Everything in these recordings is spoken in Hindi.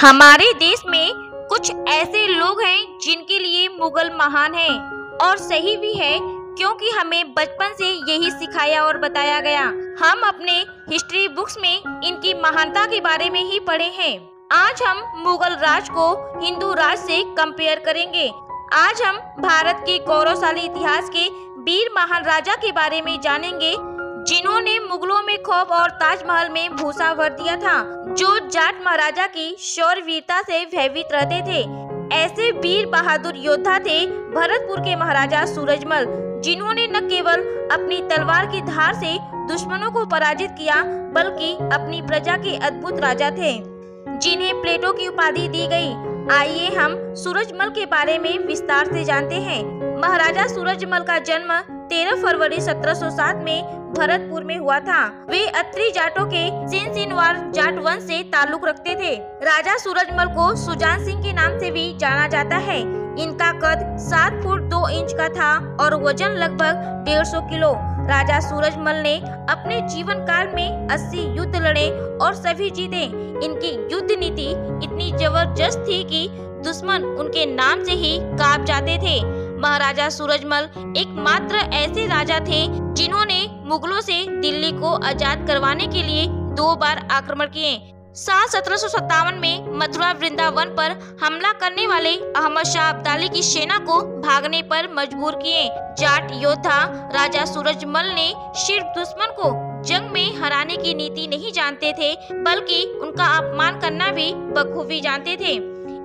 हमारे देश में कुछ ऐसे लोग हैं जिनके लिए मुगल महान हैं और सही भी है, क्योंकि हमें बचपन से यही सिखाया और बताया गया। हम अपने हिस्ट्री बुक्स में इनकी महानता के बारे में ही पढ़े हैं। आज हम मुगल राज को हिंदू राज से कंपेयर करेंगे। आज हम भारत के गौरवशाली इतिहास के वीर महान राजा के बारे में जानेंगे, जिन्होंने मुगलों में खौफ और ताजमहल में भूसा भर दिया था, जो जाट महाराजा की शौर्य वीरता से भयभीत रहते थे। ऐसे वीर बहादुर योद्धा थे भरतपुर के महाराजा सूरजमल, जिन्होंने न केवल अपनी तलवार की धार से दुश्मनों को पराजित किया, बल्कि अपनी प्रजा के अद्भुत राजा थे, जिन्हें प्लेटो की उपाधि दी गई। आइए हम सूरजमल के बारे में विस्तार से जानते हैं। महाराजा सूरजमल का जन्म 13 फरवरी 1707 में भरतपुर में हुआ था। वे अत्रि जाटों के सिनसिनवार जाट वंश से ताल्लुक रखते थे। राजा सूरजमल को सुजान सिंह के नाम से भी जाना जाता है। इनका कद 7 फुट 2 इंच का था और वजन लगभग 150 किलो। राजा सूरजमल ने अपने जीवन काल में 80 युद्ध लड़े और सभी जीते। इनकी युद्ध नीति इतनी जबरदस्त थी कि दुश्मन उनके नाम से ही कांप जाते थे। महाराजा सूरजमल एकमात्र ऐसे राजा थे जिन्होंने मुगलों से दिल्ली को आजाद करवाने के लिए 2 बार आक्रमण किए। साल 1757 में मथुरा वृंदावन पर हमला करने वाले अहमद शाह अब्दाली की सेना को भागने पर मजबूर किए। जाट योद्धा राजा सूरजमल ने सिर्फ दुश्मन को जंग में हराने की नीति नहीं जानते थे, बल्कि उनका अपमान करना भी बखूबी जानते थे।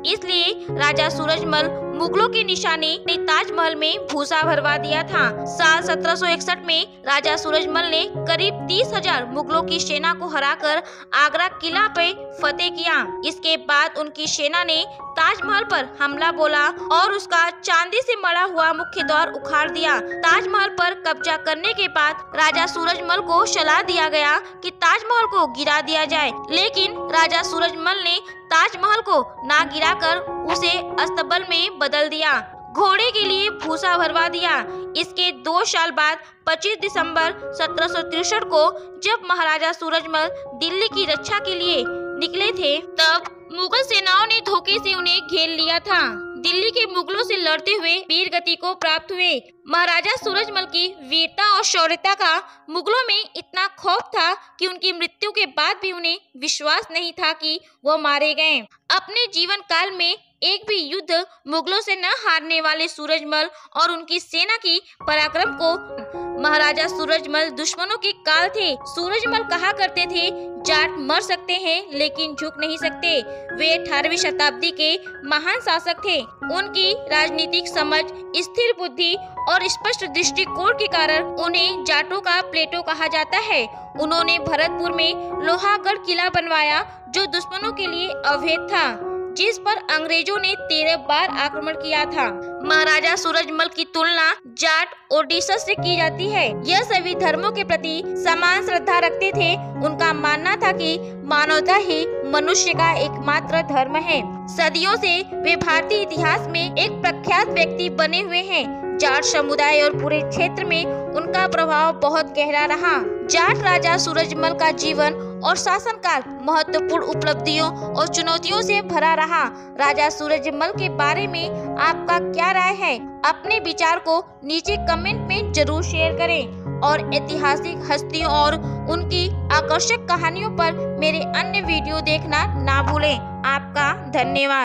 इसलिए राजा सूरजमल मुगलों के निशाने ने ताजमहल में भूसा भरवा दिया था। साल 1761 में राजा सूरजमल ने करीब 30,000 मुगलों की सेना को हराकर आगरा किला पे फतेह किया। इसके बाद उनकी सेना ने ताजमहल पर हमला बोला और उसका चांदी से मढ़ा हुआ मुख्य द्वार उखाड़ दिया। ताजमहल पर कब्जा करने के बाद राजा सूरजमल को सलाह दिया गया कि ताजमहल को गिरा दिया जाए, लेकिन राजा सूरजमल ने ताजमहल को ना गिराकर उसे अस्तबल में बदल दिया, घोड़े के लिए भूसा भरवा दिया। इसके 2 साल बाद 25 दिसंबर 1763 को जब महाराजा सूरजमल दिल्ली की रक्षा के लिए निकले थे, तब मुगल सेनाओं ने धोखे से उन्हें घेर लिया था। दिल्ली के मुगलों से लड़ते हुए वीर गति को प्राप्त हुए। महाराजा सूरजमल की वीरता और शौर्यता का मुगलों में इतना खौफ था कि उनकी मृत्यु के बाद भी उन्हें विश्वास नहीं था कि वो मारे गए। अपने जीवन काल में एक भी युद्ध मुगलों से न हारने वाले सूरजमल और उनकी सेना की पराक्रम को महाराजा सूरजमल दुश्मनों के काल थे। सूरजमल कहा करते थे, जाट मर सकते हैं लेकिन झुक नहीं सकते। वे 18वीं शताब्दी के महान शासक थे। उनकी राजनीतिक समझ, स्थिर बुद्धि और स्पष्ट दृष्टिकोण के कारण उन्हें जाटों का प्लेटो कहा जाता है। उन्होंने भरतपुर में लोहागढ़ किला बनवाया, जो दुश्मनों के लिए अवैध था, जिस पर अंग्रेजों ने 13 बार आक्रमण किया था। महाराजा सूरजमल की तुलना जाट ओडिशा से की जाती है। यह सभी धर्मों के प्रति समान श्रद्धा रखते थे। उनका मानना था कि मानवता ही मनुष्य का एकमात्र धर्म है। सदियों से वे भारतीय इतिहास में एक प्रख्यात व्यक्ति बने हुए हैं। जाट समुदाय और पूरे क्षेत्र में उनका प्रभाव बहुत गहरा रहा। जाट राजा सूरजमल का जीवन और शासनकाल महत्वपूर्ण उपलब्धियों और चुनौतियों से भरा रहा। राजा सूरजमल के बारे में आपका क्या राय है? अपने विचार को नीचे कमेंट में जरूर शेयर करें और ऐतिहासिक हस्तियों और उनकी आकर्षक कहानियों पर मेरे अन्य वीडियो देखना ना भूलें। आपका धन्यवाद।